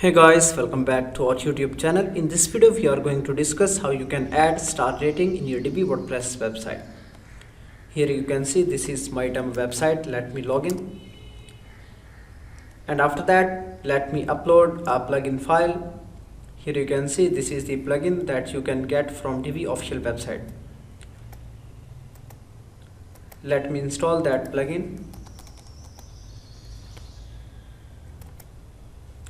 Hey guys, welcome back to our YouTube channel. In this video we are going to discuss how you can add star rating in your Divi WordPress website. Here you can see this is my demo website. Let me log in, and after that let me upload a plugin file. Here you can see this is the plugin that you can get from Divi official website. Let me install that plugin.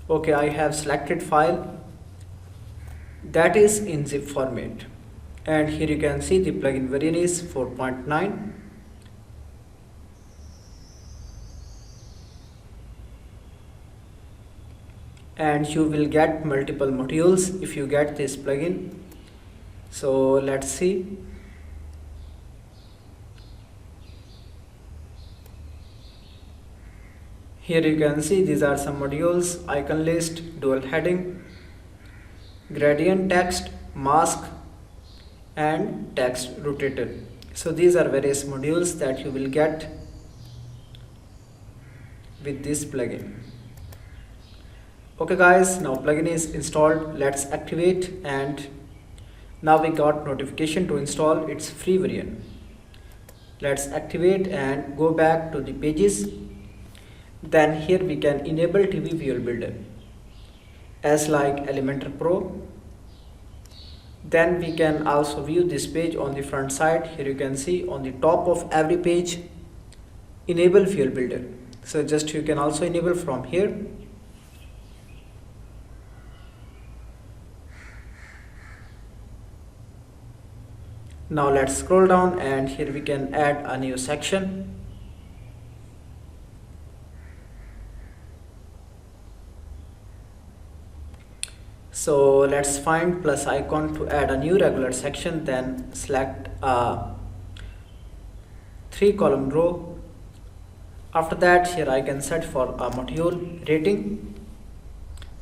Okay, I have selected file that is in zip format, and here you can see the plugin version is 4.9, and you will get multiple modules if you get this plugin. So let's see. Here you can see these are some modules: icon list, dual heading, gradient text, mask, and text rotator. So these are various modules that you will get with this plugin. Okay guys, now plugin is installed. Let's activate, and now we got notification to install its free version. Let's activate and go back to the pages. Then here we can enable Divi Visual Builder as like Elementor Pro. Then we can also view this page on the front side. Here you can see on the top of every page enable Visual Builder. So just you can also enable from here. Now let's scroll down, and here we can add a new section. So let's find plus icon to add a new regular section, then select a 3-column row. After that, here I can set for a module rating.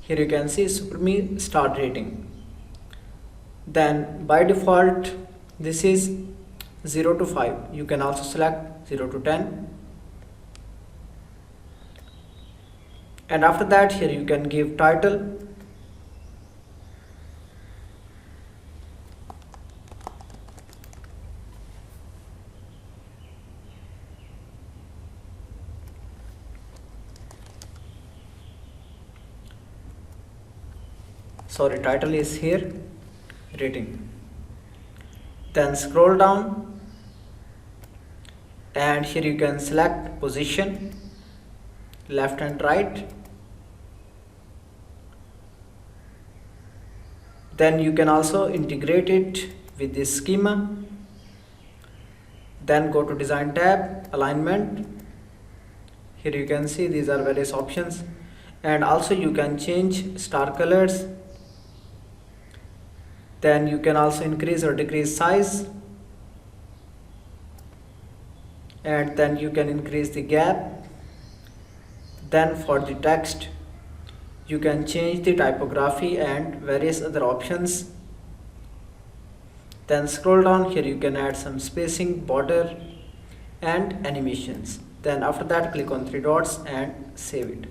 Here you can see Supreme Star Rating. Then by default this is 0 to 5. You can also select 0 to 10. And after that, here you can give title. Sorry, title is here, rating. Then scroll down, and here you can select position, left and right. Then you can also integrate it with this schema. Then go to design tab, alignment. Here you can see these are various options, and also you can change star colors. Then you can also increase or decrease size, and then you can increase the gap. Then for the text you can change the typography and various other options. Then scroll down, here you can add some spacing, border, and animations. Then after that click on 3 dots and save it.